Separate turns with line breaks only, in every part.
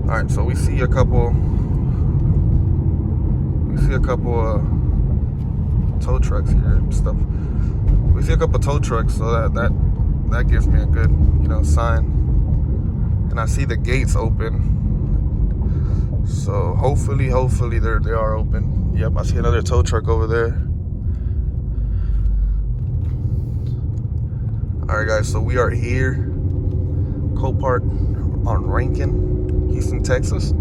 All right, so we see a couple tow trucks here and stuff. We see a couple tow trucks, so that gives me a good, sign. And I see the gates open. So hopefully they are open. Yep, I see another tow truck over there. All right, guys, so we are here, Copart on Rankin, Houston, Texas.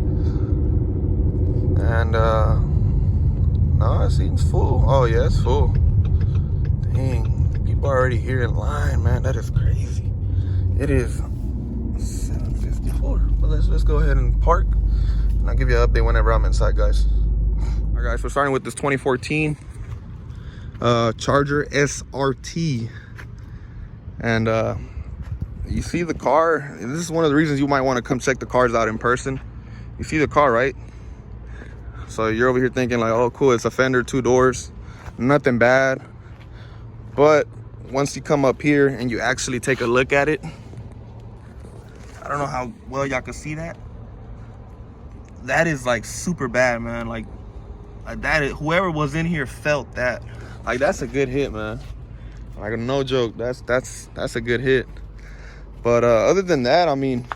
And no, it seems full. Oh yeah, it's full. Dang, people are already here in line, man. That is crazy. It is 7:54. But let's go ahead and park, and I'll give you an update whenever I'm inside, guys. All right, guys, we're starting with this 2014 Charger SRT, and you see the car. This is one of the reasons you might want to come check the cars out in person. You see the car, right? So you're over here thinking like, oh cool, it's a fender, 2 doors, nothing bad. But once you come up here and you actually take a look at it, I don't know how well y'all can see that. That is like super bad, man. Like that is, whoever was in here felt that. Like that's a good hit, man. Like no joke, that's a good hit. But other than that, I mean,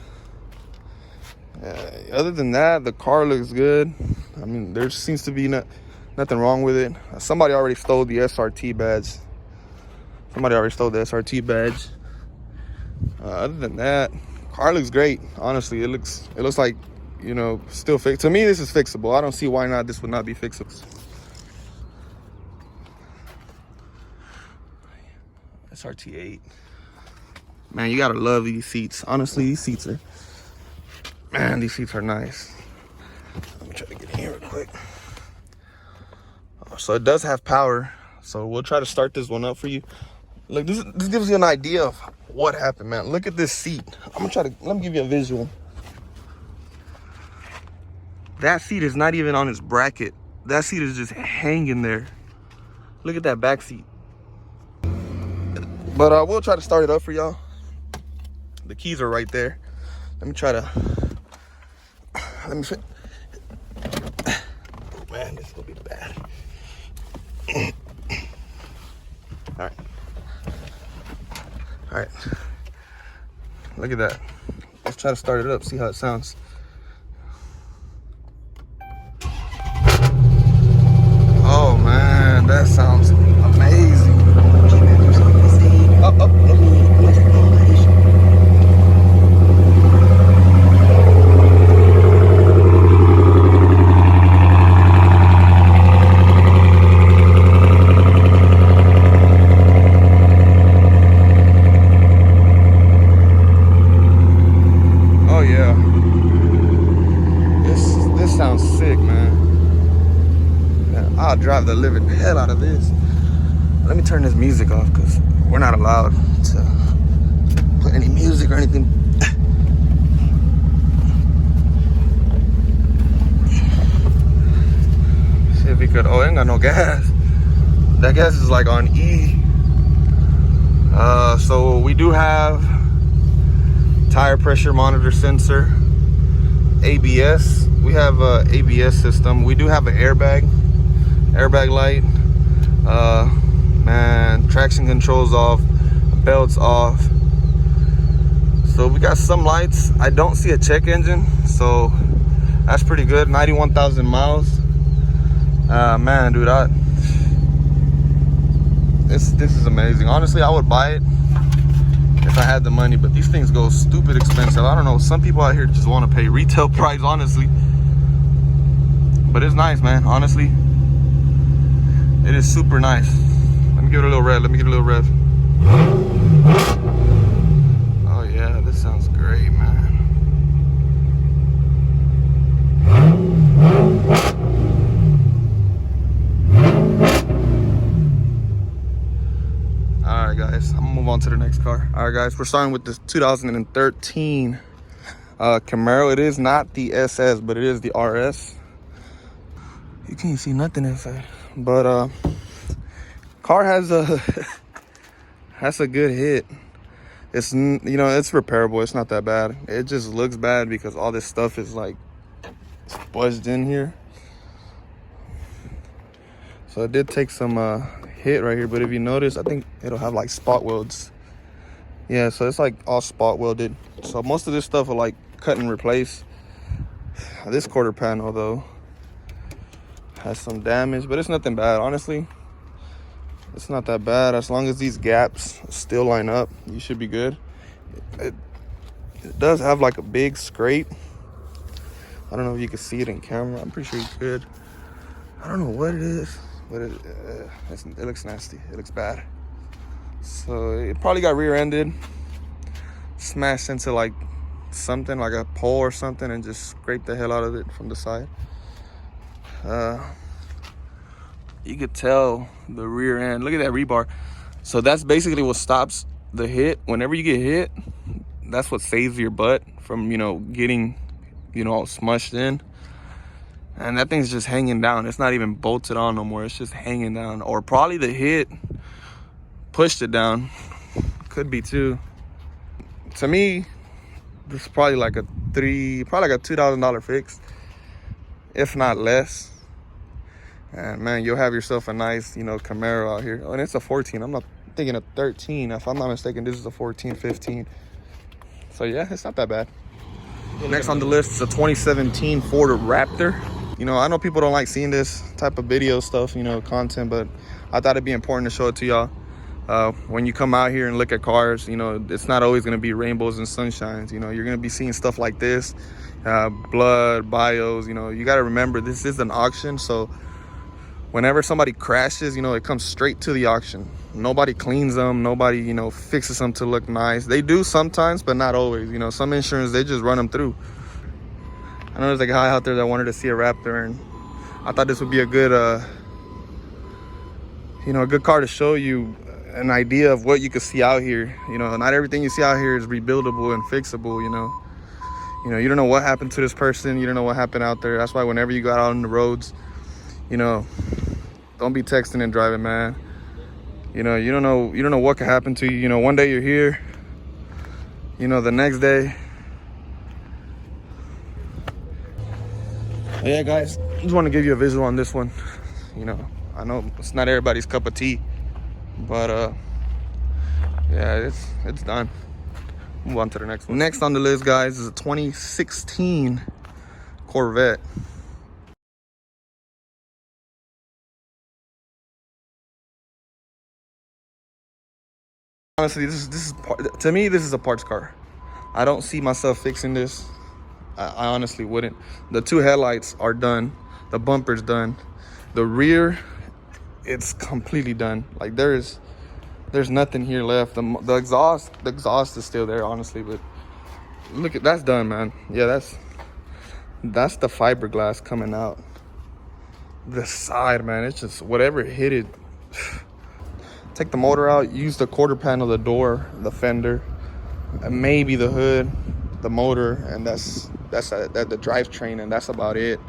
the car looks good. I mean, there seems to be nothing wrong with it. Somebody already stole the SRT badge. Other than that, car looks great. Honestly, it looks like, still fixed. To me, this is fixable. I don't see why not. This would not be fixable. SRT 8. Man, you gotta love these seats. Honestly, these seats are nice. Let me try to get in here real quick. So it does have power. So we'll try to start this one up for you. Look, this gives you an idea of what happened, man. Look at this seat. Let me give you a visual. That seat is not even on its bracket. That seat is just hanging there. Look at that back seat. But we'll try to start it up for y'all. The keys are right there. Let me fit. Oh man, this is gonna be bad. All right. Look at that. Let's try to start it up, see how it sounds. Oh man, that sounds amazing. Oh yeah, this sounds sick, man. I'll drive the living hell out of this. Let me turn this music off because we're not allowed to put any music or anything. See if we could. Oh, ain't got no gas. That gas is like on E. So we do have tire pressure monitor sensor, ABS. We have a ABS system. We do have an airbag light. Man, traction controls off, belts off. So we got some lights. I don't see a check engine, so that's pretty good. 91,000 miles. Man, dude, this is amazing. Honestly, I would buy it if I had the money, but these things go stupid expensive. I don't know, some people out here just want to pay retail price, honestly. But it's nice, man. Honestly, it is super nice. Let me give it a little rev. Oh yeah, this sounds great, man. All right, guys, I'm gonna move on to the next car. All right, guys, we're starting with this 2013 Camaro. It is not the SS, but it is the RS. You can't see nothing inside, but car has a good hit. It's, you know, it's repairable. It's not that bad. It just looks bad because all this stuff is like budged in here. So it did take some hit right here, but if you notice, I think it'll have like spot welds. Yeah, so it's like all spot welded. So most of this stuff will like cut and replace. This quarter panel though has some damage, but it's nothing bad. Honestly, it's not that bad. As long as these gaps still line up, you should be good. It does have like a big scrape. I don't know if you can see it in camera. I'm pretty sure you could. I don't know what it is, but it looks nasty. It looks bad. So it probably got rear-ended, smashed into like something, like a pole or something, and just scraped the hell out of it from the side. You could tell the rear end. Look at that rebar. So that's basically what stops the hit. Whenever you get hit, that's what saves your butt from, you know, getting, you know, all smushed in. And that thing's just hanging down. It's not even bolted on no more. It's just hanging down. Or probably the hit pushed it down. Could be too. To me, this is probably like a $2,000 fix, if not less. And man, you'll have yourself a nice, you know, Camaro out here. Oh, and it's a 14. I'm not thinking of 13. If I'm not mistaken, this is a 14, 15. So yeah, it's not that bad. Next on the list is a 2017 Ford Raptor. You know, I know people don't like seeing this type of video stuff, you know, content, but I thought it'd be important to show it to y'all. When you come out here and look at cars, you know, it's not always going to be rainbows and sunshines. You know, you're going to be seeing stuff like this, blood, bios. You know, you got to remember this is an auction. So whenever somebody crashes, you know, it comes straight to the auction. Nobody cleans them. Nobody, you know, fixes them to look nice. They do sometimes, but not always. You know, some insurance, they just run them through. I know there's a guy out there that wanted to see a Raptor, and I thought this would be a good, you know, a good car to show you an idea of what you could see out here. You know, not everything you see out here is rebuildable and fixable. You know, you don't know what happened to this person. You don't know what happened out there. That's why whenever you go out on the roads, you know, don't be texting and driving, man. You know, you don't know what could happen to you. You know, one day you're here, you know, the next day. Yeah, guys, just want to give you a visual on this one. You know, I know it's not everybody's cup of tea, but yeah, it's done. Move on to the next one. Next on the list, guys, is a 2016 Corvette. Honestly, this is to me, this is a parts car. I don't see myself fixing this. I honestly wouldn't. The two headlights are done. The bumper's done. The rear, it's completely done. Like there's nothing here left. The exhaust is still there, honestly. But look at that's done, man. Yeah, that's the fiberglass coming out. The side, man, it's just whatever hit it. Take the motor out. Use the quarter panel, the door, the fender, and maybe the hood, the motor, and that's the drivetrain, and that's about it.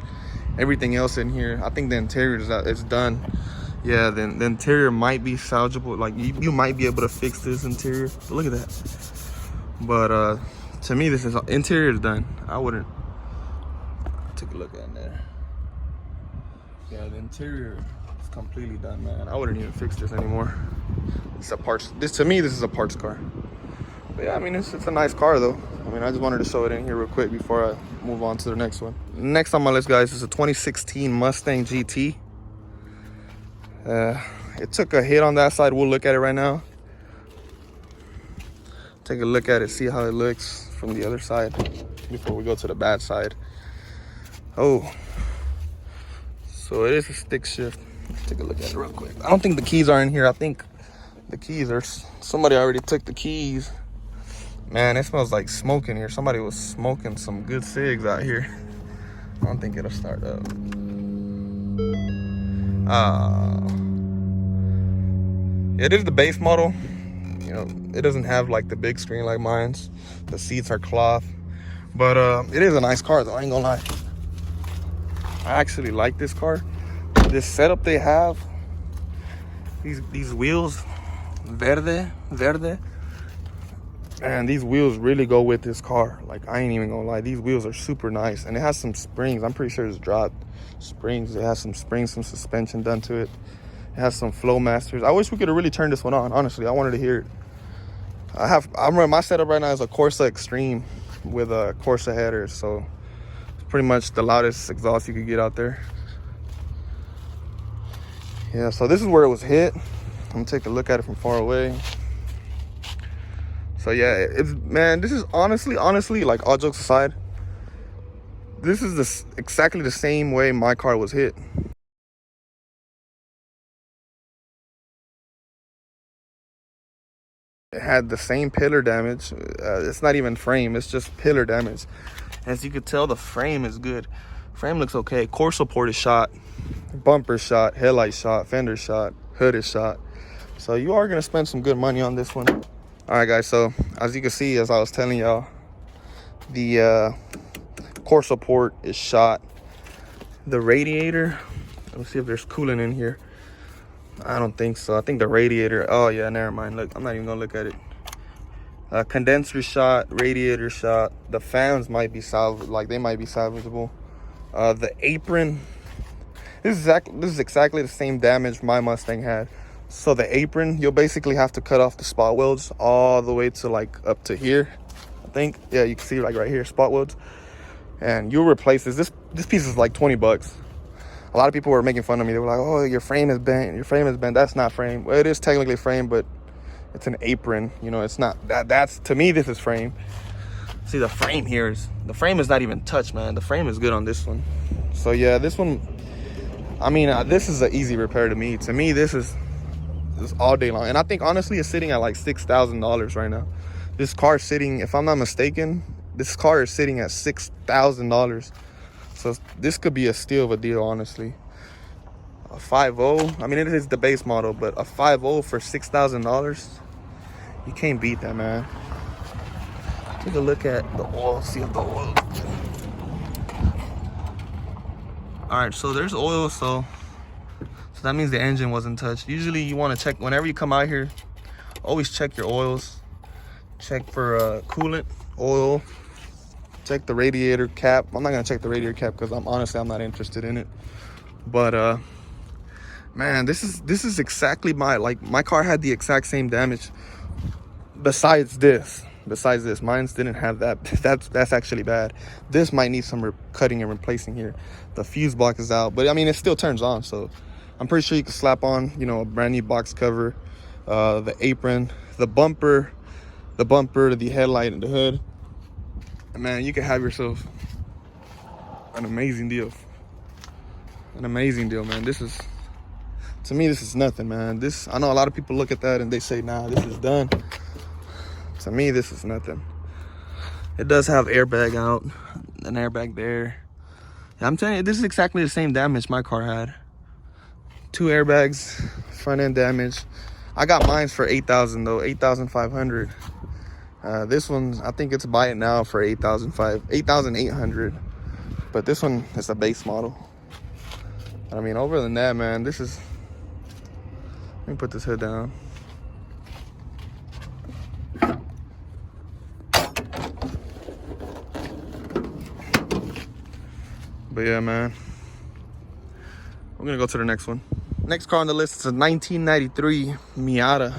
Everything else in here, I think the interior is done. Yeah, then the interior might be salvageable. Like you might be able to fix this interior. But look at that. But to me, this is interior is done. I wouldn't take a look at there. Yeah, the interior is completely done, man. I wouldn't even fix this anymore. It's a parts. To me, this is a parts car. But yeah, I mean, it's a nice car though. I mean, I just wanted to show it in here real quick before I move on to the next one. Next on my list, guys, is a 2016 Mustang GT. It took a hit on that side. We'll look at it right now. Take a look at it, see how it looks from the other side before we go to the bad side. Oh, so it is a stick shift. Let's take a look at it real quick. I don't think the keys are in here. I think the keys are, somebody already took the keys. Man, it smells like smoke in here. Somebody was smoking some good cigs out here. I don't think it'll start up. It is the base model. You know, it doesn't have like the big screen like mine's. The seats are cloth. But it is a nice car though, I ain't gonna lie. I actually like this car. This setup they have, these wheels, verde, And these wheels really go with this car. Like, I ain't even gonna lie, these wheels are super nice. And it has some springs. I'm pretty sure it's dropped springs. It has some springs, some suspension done to it. It has some flow masters. I wish we could have really turned this one on. Honestly, I wanted to hear it. I remember my setup right now is a Corsa Extreme with a Corsa header, so it's pretty much the loudest exhaust you could get out there. Yeah, so this is where it was hit. I'm gonna take a look at it from far away. So yeah, man, this is honestly, like, all jokes aside, this is exactly the same way my car was hit. It had the same pillar damage. It's not even frame, it's just pillar damage. As you could tell, the frame is good. Frame looks okay. Core support is shot, bumper shot, headlight shot, fender shot, hood is shot. So you are gonna spend some good money on this one. All right, guys, so as you can see, as I was telling y'all, the core support is shot. The radiator, let's see if there's coolant in here. I don't think so. I think the radiator, oh yeah, never mind. Look, I'm not even gonna look at it. Condenser shot, radiator shot. The fans might be salvaged, like they might be salvageable. The apron, this is exactly the same damage my Mustang had. So the apron, you'll basically have to cut off the spot welds all the way to like up to here, I think. Yeah, you can see like right here, spot welds. And you'll replace this. This piece is like 20 bucks. A lot of people were making fun of me. They were like, oh, your frame is bent. Your frame is bent. That's not frame. Well, it is technically frame, but it's an apron. You know, it's not. That's, to me, this is frame. See, the frame is not even touched, man. The frame is good on this one. So yeah, this one, I mean, this is an easy repair to me. To me, this is all day long. And I think, honestly, it's sitting at like $6,000 right now. This car is sitting, if I'm not mistaken, this car is sitting at $6,000. So this could be a steal of a deal, honestly. A 5.0, I mean, it is the base model, but a 5.0 for $6,000, you can't beat that, man. Take a look at the oil, see if the oil. All right, so there's oil, so that means the engine wasn't touched. Usually you want to check, whenever you come out here, always check your oils. Check for coolant, oil. Check the radiator cap. I'm not gonna check the radiator cap because I'm not interested in it. But man, this is exactly my car had the exact same damage. Besides this, mine didn't have that. That's actually bad. This might need some cutting and replacing here. The fuse block is out, but I mean, it still turns on, so I'm pretty sure you can slap on, you know, a brand new box cover, the apron, the bumper, the headlight, and the hood. And man, you can have yourself an amazing deal. An amazing deal, man. This is, to me, this is nothing, man. This, I know a lot of people look at that and they say, nah, this is done. To me, this is nothing. It does have airbag out, an airbag there. I'm telling you, this is exactly the same damage my car had. 2 airbags, front end damage. I got mine for $8,000 though, $8,500. This one, I think it's buy it now for $8,800. But this one is a base model. I mean, other than that, man, this is. Let me put this hood down. But yeah, man, we're gonna go to the next one. Next car on the list is a 1993 Mazda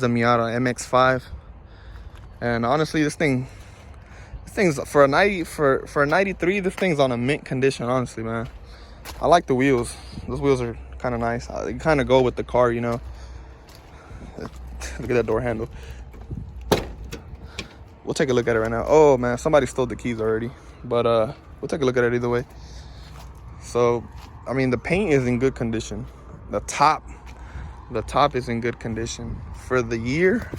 Miata MX-5. And honestly, this thing's for a 93. This thing's on a mint condition, honestly, man. I like the wheels. Those wheels are kind of nice. They kind of go with the car, you know. Look at that door handle. We'll take a look at it right now. Oh man, somebody stole the keys already. But we'll take a look at it either way. So, I mean, the paint is in good condition. The top is in good condition. For the year,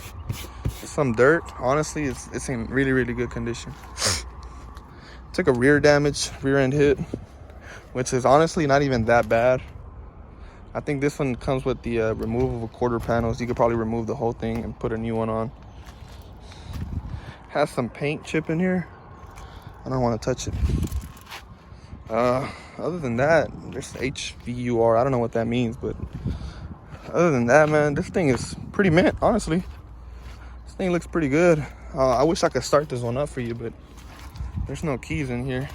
some dirt. Honestly, it's in really, really good condition. Took a rear end hit, which is honestly not even that bad. I think this one comes with the removable quarter panels. You could probably remove the whole thing and put a new one on. Has some paint chip in here. I don't want to touch it. Other than that, there's HVUR. I don't know what that means, but other than that, man, this thing is pretty mint, honestly. This thing looks pretty good. I wish I could start this one up for you, but there's no keys in here.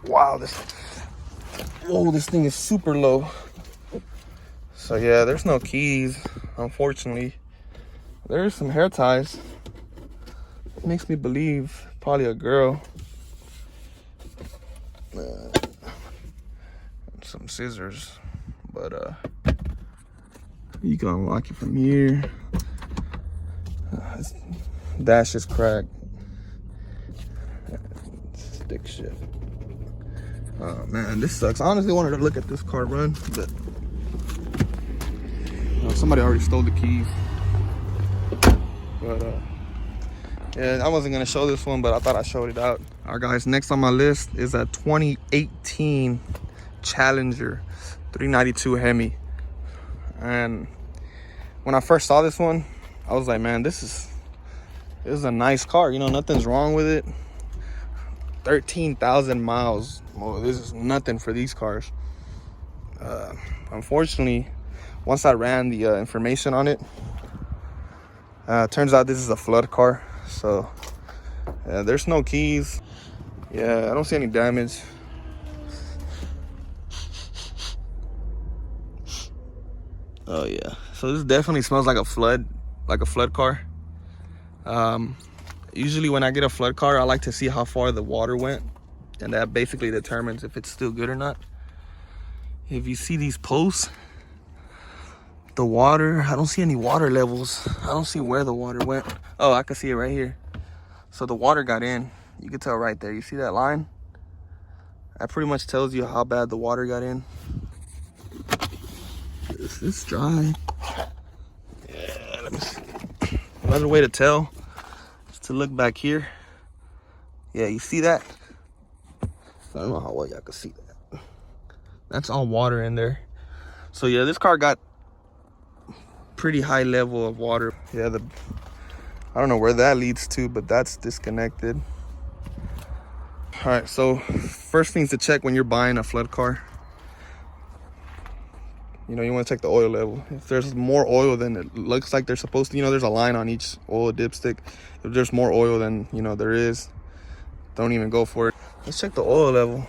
Wow, this thing is super low. So yeah, there's no keys, unfortunately. There's some hair ties. It makes me believe probably a girl. Some scissors, but you can unlock it from here. Dash is cracked. Stick shift. Oh man, this sucks. I honestly wanted to look at this car run, but somebody already stole the keys. But yeah, I wasn't gonna show this one, but I thought I showed it out. All right, guys. Next on my list is a 2018 Challenger 392 Hemi, and when I first saw this one, I was like, man, this is a nice car. You know, nothing's wrong with it. 13,000 miles. Well, this is nothing for these cars. Unfortunately, once I ran the information on it, turns out this is a flood car. So there's no keys. Yeah, I don't see any damage. Oh yeah, so this definitely smells like a flood car. Usually when I get a flood car, I like to see how far the water went, and that basically determines if it's still good or not. If you see these posts, the water, I don't see any water levels. I don't see where the water went. Oh, I can see it right here. So the water got in. You can tell right there. You see that line? That pretty much tells you how bad the water got in. It's dry. Yeah, let me see. Another way to tell is to look back here. Yeah, you see that? I don't know how well y'all can see that. That's all water in there. So yeah, this car got pretty high level of water. Yeah, I don't know where that leads to, but that's disconnected. All right, so first things to check when you're buying a flood car, you know, you want to check the oil level. If there's more oil than it looks like they're supposed to, you know, there's a line on each oil dipstick. If there's more oil than, you know, there is, don't even go for it. Let's check the oil level.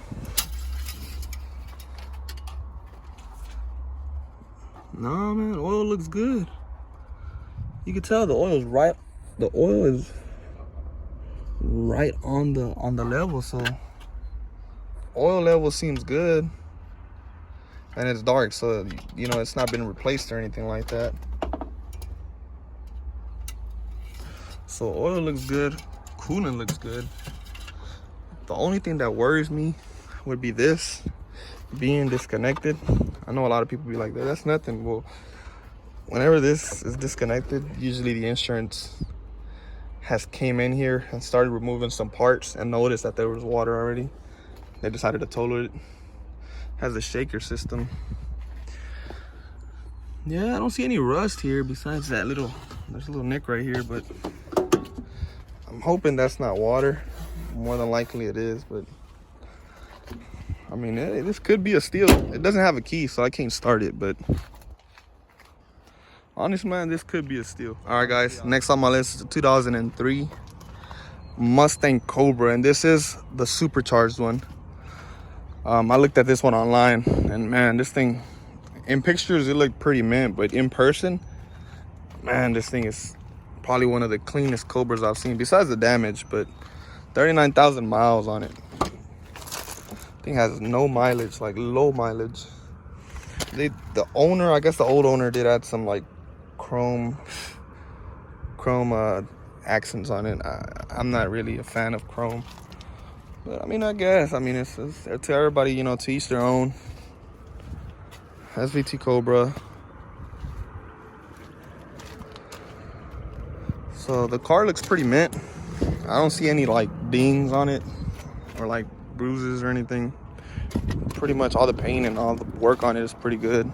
No, man, oil looks good. You can tell the oil is right on the level, so oil level seems good. And it's dark, so you know it's not been replaced or anything like that. So oil looks good, coolant looks good. The only thing that worries me would be this being disconnected. I know a lot of people be like, that's nothing. Well, whenever this is disconnected, usually the insurance has came in here and started removing some parts and noticed that there was water already. They decided to total it. Has a shaker system. Yeah, I don't see any rust here besides that there's a little nick right here, but I'm hoping that's not water. More than likely it is, but I mean, this could be a steal. It doesn't have a key, so I can't start it, but honestly, man, this could be a steal. All right, guys, next on my list is the 2003 Mustang Cobra, and this is the supercharged one. I looked at this one online, and man, this thing, in pictures, it looked pretty mint, but in person, man, this thing is probably one of the cleanest Cobras I've seen, besides the damage, but 39,000 miles on it. Thing has no mileage, like low mileage. The owner, I guess the old owner did add some like chrome accents on it. I'm not really a fan of chrome. But I mean, I guess, it's to everybody, you know, to each their own. SVT Cobra. So the car looks pretty mint. I don't see any like dings on it or like bruises or anything. Pretty much all the paint and all the work on it is pretty good.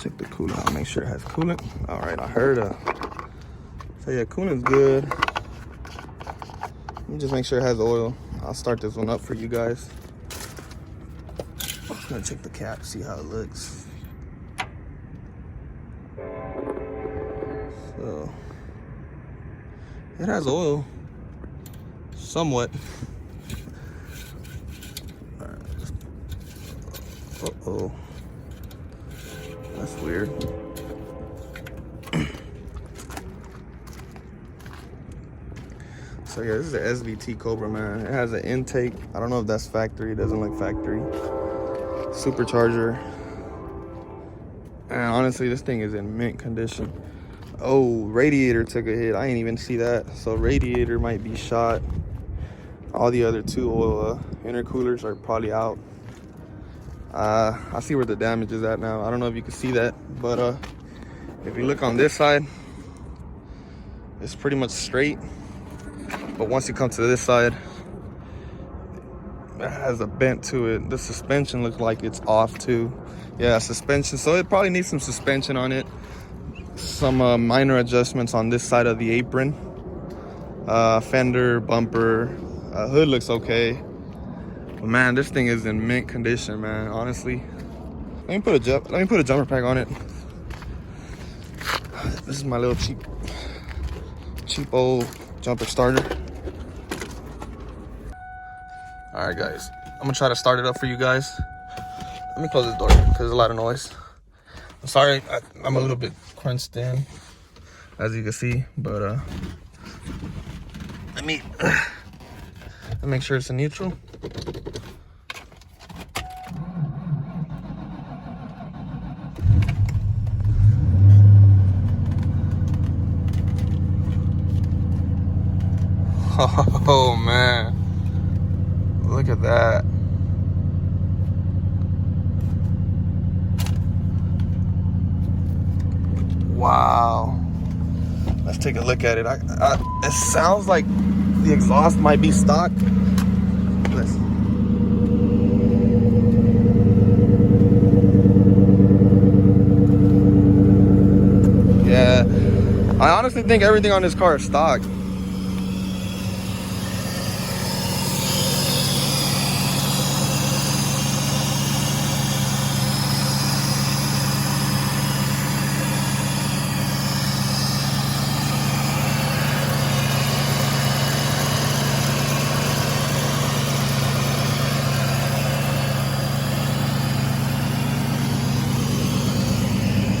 Check the coolant out, make sure it has coolant. All right, I heard so yeah, coolant's good. Let me just make sure it has oil. I'll start this one up for you guys. I'm just gonna check the cap, see how it looks. It has oil, somewhat. Uh-oh. That's weird. So yeah, this is the SVT Cobra, man. It has an intake. I don't know if that's factory. It doesn't look factory. Supercharger. And honestly, this thing is in mint condition. Oh, radiator took a hit. I didn't even see that. So radiator might be shot. All the other two oil intercoolers are probably out. I see where the damage is at now. I don't know if you can see that, but if you look on this side, it's pretty much straight. But once you come to this side, it has a bent to it. The suspension looks like it's off too. Yeah, suspension. So it probably needs some suspension on it. Some minor adjustments on this side of the apron. Fender, bumper, hood looks okay. But man, this thing is in mint condition, man. Honestly, let me put a jumper pack on it. This is my little cheap old jumper starter. All right, guys, I'm gonna try to start it up for you guys. Let me close this door because there's a lot of noise. I'm sorry, I'm a little bit crunched in, as you can see, but let me make sure it's in neutral. Oh man, look at that. Wow. Let's take a look at it. It sounds like the exhaust might be stock. Yeah, I honestly think everything on this car is stock.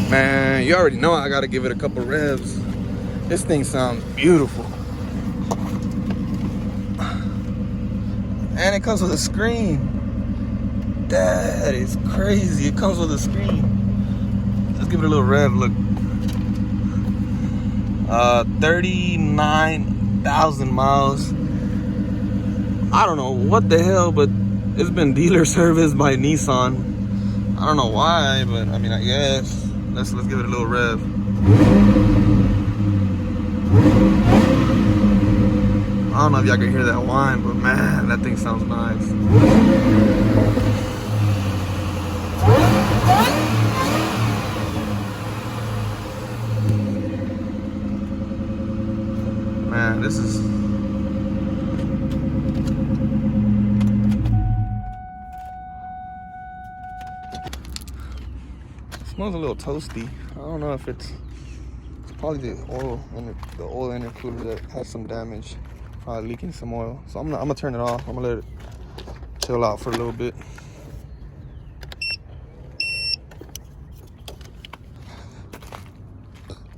Man, you already know I gotta give it a couple revs. This thing sounds beautiful. And it comes with a screen. That is crazy. It comes with a screen. Let's give it a little rev, look. 39,000 miles. I don't know what the hell, but it's been dealer serviced by Nissan. I don't know why, but I mean, I guess. Let's give it a little rev. I don't know if y'all can hear that whine, but man, that thing sounds nice. Man, this is... smells a little toasty. I don't know if it's probably the oil intercooler that has some damage, probably leaking some oil. So I'm gonna turn it off. I'm gonna let it chill out for a little bit.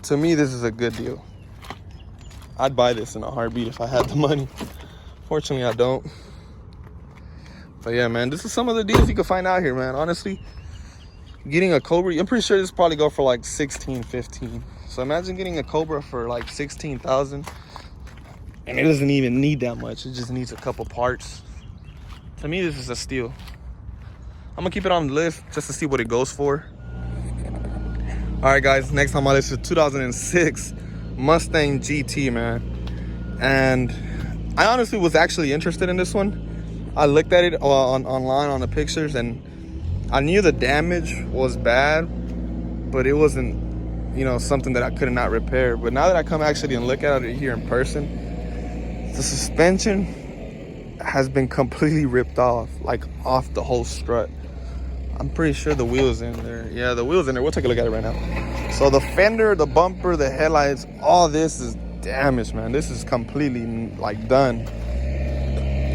To me, this is a good deal. I'd buy this in a heartbeat if I had the money. Fortunately, I don't. But yeah, man, this is some of the deals you can find out here, man. Honestly, getting a Cobra, I'm pretty sure this probably go for like 16, 15. So imagine getting a Cobra for like 16,000, and it doesn't even need that much. It just needs a couple parts. To me, this is a steal. I'm gonna keep it on the list just to see what it goes for. All right, guys, next on my list is 2006 Mustang GT, man. And I honestly was actually interested in this one. I looked at it online on the pictures, and I knew the damage was bad, but it wasn't, you know, something that I could not repair. But now that I come actually and look at it here in person, the suspension has been completely ripped off, like off the whole strut. I'm pretty sure the wheel's in there. Yeah, the wheel's in there. We'll take a look at it right now. So the fender, the bumper, the headlights, all this is damaged, man. This is completely like done.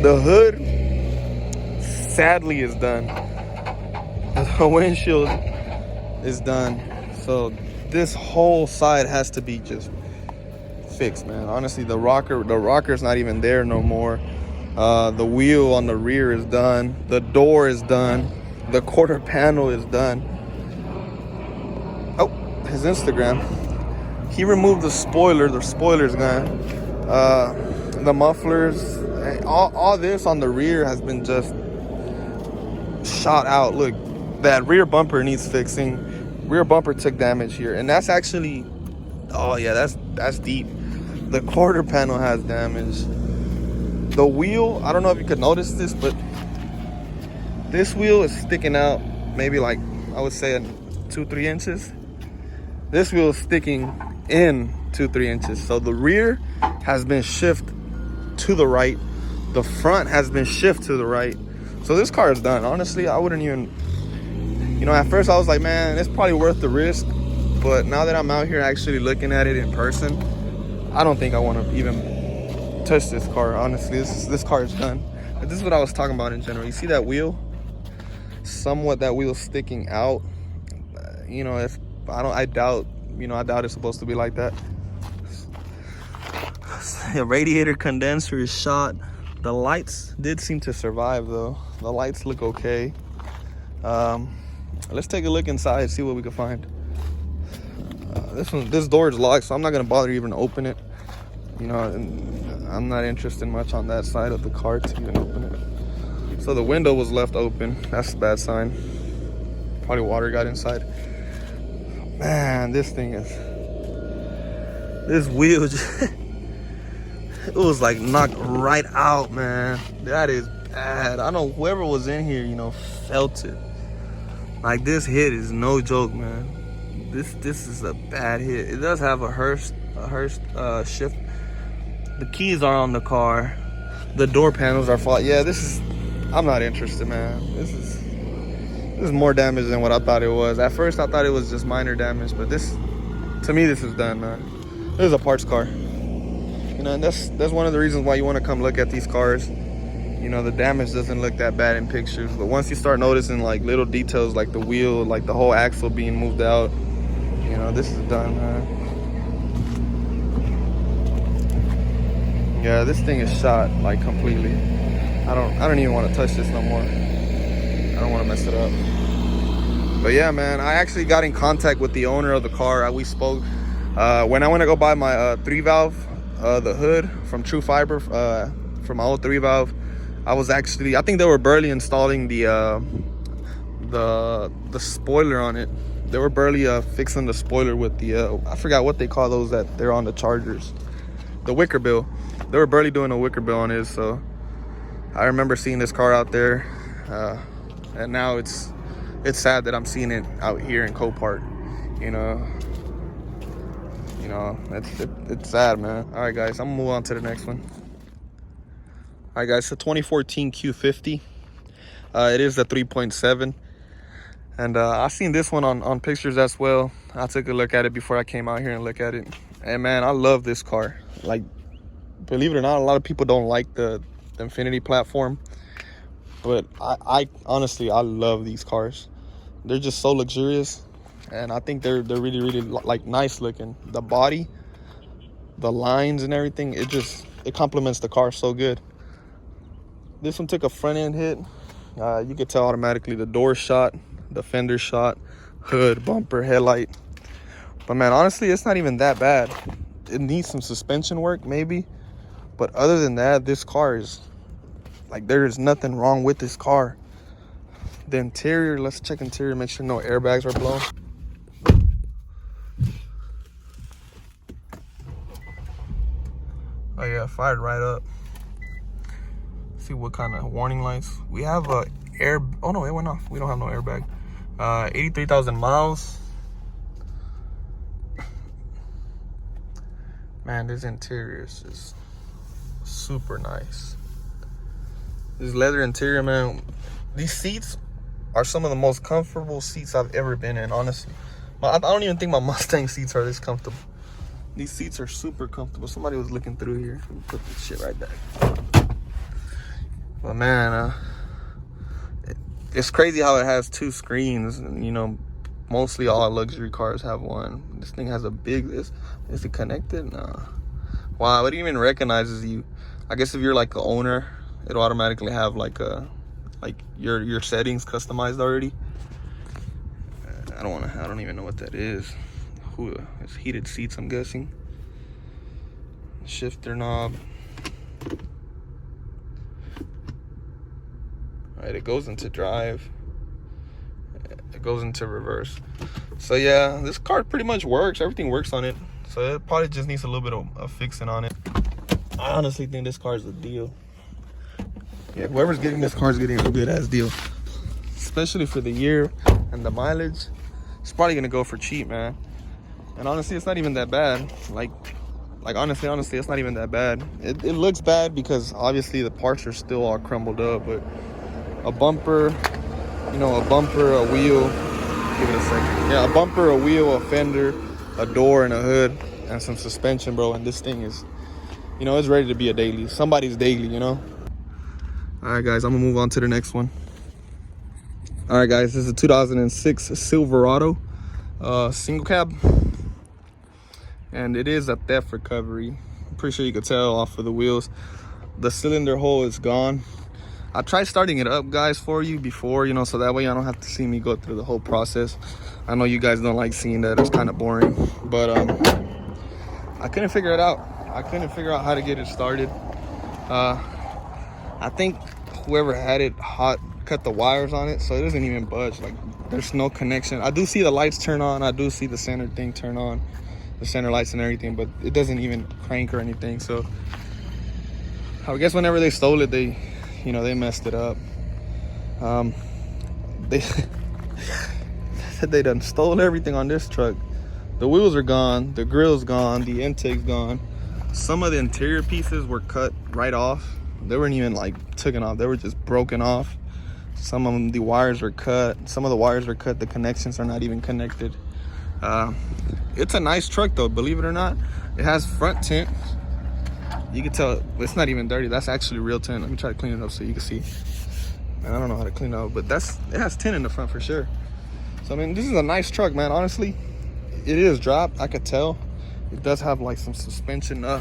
The hood sadly is done. The windshield is done. So this whole side has to be just fixed, man. Honestly, the rocker's not even there no more. The wheel on the rear is done. The door is done. The quarter panel is done. Oh, his Instagram. He removed the spoiler. The spoiler's gone. The mufflers, all this on the rear has been just shot out. Look, that rear bumper needs fixing. Rear bumper took damage here, and that's actually, oh yeah, that's deep. The quarter panel has damage. The wheel, I don't know if you could notice this, but this wheel is sticking out maybe like, I would say 2-3 inches. This wheel is sticking in 2-3 inches. So the rear has been shifted to the right. The front has been shifted to the right. So this car is done. Honestly, I wouldn't even, you know, at first I was like, man, it's probably worth the risk. But now that I'm out here actually looking at it in person, I don't think I want to even touch this car. Honestly, this car is done. But this is what I was talking about in general. You see that wheel? Somewhat that wheel sticking out. You know, I doubt it's supposed to be like that. The radiator condenser is shot. The lights did seem to survive though. The lights look okay. Let's take a look inside, see what we can find. This door is locked, so I'm not gonna bother even open it. You know, I'm not interested much on that side of the car to even open it. So the window was left open. That's a bad sign. Probably water got inside. Man, this wheel just, it was like knocked right out, man. That is bad. I know whoever was in here, you know, felt it. Like, this hit is no joke, man. This is a bad hit. It does have a Hurst shift. The keys are on the car. The door panels are fault. Yeah, I'm not interested, man. This is more damage than what I thought it was. At first I thought it was just minor damage, but to me this is done, man. This is a parts car. You know, and that's one of the reasons why you want to come look at these cars. You know, the damage doesn't look that bad in pictures, but once you start noticing like little details like the wheel, like the whole axle being moved out, you know, this is done, man. Yeah, this thing is shot like completely. I don't even want to touch this no more. I don't want to mess it up. But yeah, man, I actually got in contact with the owner of the car. We spoke when I went to go buy my 3-valve, the hood from True Fiber, from my old 3-valve. I think they were barely installing the spoiler on it. They were barely fixing the spoiler with the I forgot what they call those that they're on the Chargers, the wicker bill. They were barely doing a wicker bill on it. So I remember seeing this car out there, and now it's sad that I'm seeing it out here in Copart. You know, it's sad, man. All right, guys, I'm gonna move on to the next one. All right, guys, so 2014 Q50. It is the 3.7, and I seen this one on pictures as well. I took a look at it before I came out here and look at it, and man, I love this car. Like, believe it or not, a lot of people don't like the Infiniti platform, but I honestly, I love these cars. They're just so luxurious, and I think they're really, really like nice looking. The body, the lines and everything, it complements the car so good. This one took a front end hit. You could tell automatically the door shot, the fender shot, hood, bumper, headlight. But man, honestly, it's not even that bad. It needs some suspension work maybe, but other than that, this car is like, there is nothing wrong with this car. The interior, let's check interior, make sure no airbags are blown. Oh yeah, fired right up. See what kind of warning lights we have. Oh no, it went off. We don't have no airbag. 83,000 miles. Man, this interior is just super nice. This leather interior, man. These seats are some of the most comfortable seats I've ever been in, honestly. I don't even think my Mustang seats are this comfortable. These seats are super comfortable. Somebody was looking through here. Let me put this shit right back. But man, it's crazy how it has 2 screens. You know, mostly all luxury cars have one. This thing has a big, is it connected? Nah. Wow, it even recognizes you. I guess if you're like the owner, it'll automatically have like your settings customized already. I don't even know what that is. It's heated seats, I'm guessing. Shifter knob. All right, it goes into drive. It goes into reverse. So yeah, this car pretty much works. Everything works on it. So it probably just needs a little bit of fixing on it. I honestly think this car is a deal. Yeah, whoever's getting this car is getting a good ass deal. Especially for the year and the mileage. It's probably gonna go for cheap, man. And honestly, it's not even that bad. Like honestly, it's not even that bad. It looks bad because obviously the parts are still all crumbled up, but a bumper, you know, a bumper, a wheel, give it a second. Yeah, a bumper, a wheel, a fender, a door, and a hood, and some suspension, bro. And this thing is, you know, it's ready to be a daily. Somebody's daily, you know? All right, guys, I'm gonna move on to the next one. All right, guys, this is a 2006 Silverado, single cab. And it is a theft recovery. I'm pretty sure you could tell off of the wheels. The cylinder hole is gone. I tried starting it up, guys, for you before, you know, so that way I don't have to see me go through the whole process. I know you guys don't like seeing that. It's kind of boring. But I couldn't figure it out. I couldn't figure out how to get it started. I think whoever had it hot cut the wires on it, so it doesn't even budge. Like, there's no connection. I do see the lights turn on. I do see the center thing turn on. The center lights and everything, but it doesn't even crank or anything. So I guess whenever they stole it, they messed it up. They said they done stole everything on this truck. The wheels are gone, the grill's gone, the intake's gone. Some of the interior pieces were cut right off. They weren't even like taken off, they were just broken off. Some of them, the wires were cut. Some of the wires were cut, the connections are not even connected. It's a nice truck though, believe it or not. It has front tint. You can tell it's not even dirty. That's actually real tint. Let me try to clean it up so you can see. And I don't know how to clean it up, but it has tint in the front for sure. So I mean, this is a nice truck, man. Honestly, it is dropped. I could tell. It does have like some suspension. I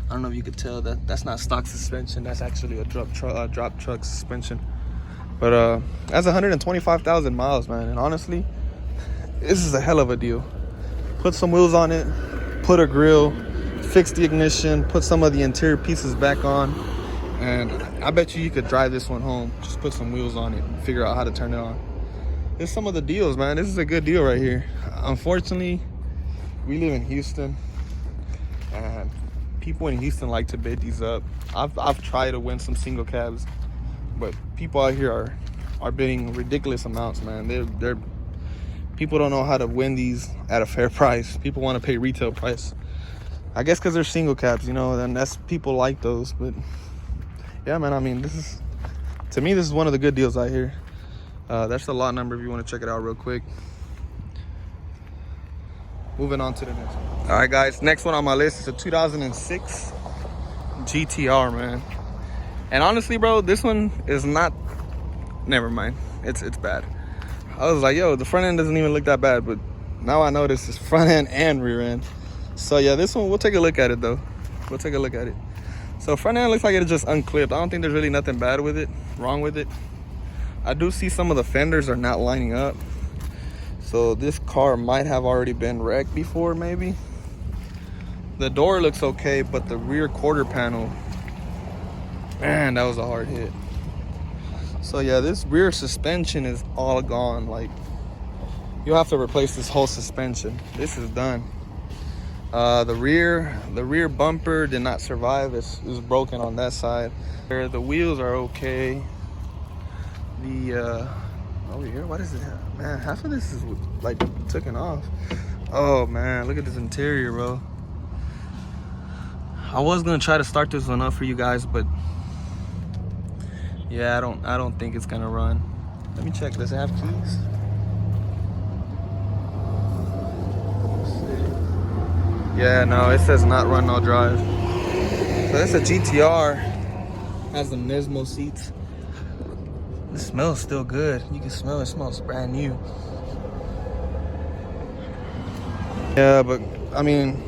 don't know if you could tell that's not stock suspension. That's actually a drop truck suspension. But that's 125,000 miles, man. And honestly, this is a hell of a deal. Put some wheels on it, put a grill, fix the ignition, put some of the interior pieces back on, and I bet you could drive this one home. Just put some wheels on it and figure out how to turn it on. There's some of the deals, man. This is a good deal right here. Unfortunately, we live in Houston, and people in Houston like to bid these up. I've tried to win some single cabs, but people out here are bidding ridiculous amounts, man. They're people don't know how to win these at a fair price. People want to pay retail price. I guess because they're single cabs, you know, and that's, people like those. But yeah, man, I mean, to me, this is one of the good deals out here. That's the lot number if you want to check it out real quick. Moving on to the next one. All right, guys, next one on my list is a 2006 GTR, man. And honestly, bro, this one is not, never mind. It's bad. I was like, yo, the front end doesn't even look that bad, but now I notice it's front end and rear end. So yeah, this one, we'll take a look at it though. We'll take a look at it. So front end looks like it's just unclipped. I don't think there's really nothing bad with it, wrong with it. I do see some of the fenders are not lining up. So this car might have already been wrecked before, maybe. The door looks okay, but the rear quarter panel, man, that was a hard hit. So yeah, this rear suspension is all gone. Like, you'll have to replace this whole suspension. This is done. The rear bumper did not survive. It was broken on that side. The wheels are okay. Over here, what is it? Man, half of this is like taken off. Oh man, look at this interior, bro. I was gonna try to start this one up for you guys, but yeah, I don't think it's gonna run. Let me check. Does it have keys? Yeah, no, it says not run, no drive. So that's a GTR. Has the Nismo seats. The smells still good. You can smell it. It smells brand new. Yeah, but I mean,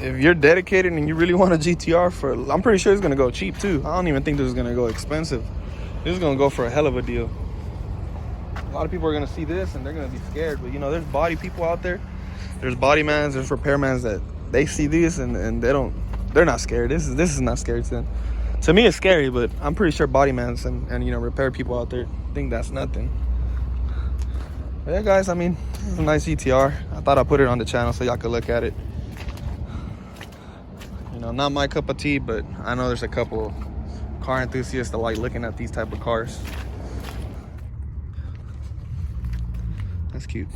if you're dedicated and you really want a GTR for, I'm pretty sure it's gonna go cheap too. I don't even think this is gonna go expensive. This is gonna go for a hell of a deal. A lot of people are gonna see this and they're gonna be scared, but you know, there's body people out there. There's body mans, there's repairmans that they see this and they're not scared. This is not scary to them. To me, it's scary, but I'm pretty sure body mans and you know, repair people out there think that's nothing. But yeah, guys, I mean, this is a nice GTR. I thought I'd put it on the channel so y'all could look at it. You know, not my cup of tea, but I know there's a couple car enthusiasts that like looking at these type of cars. That's cute.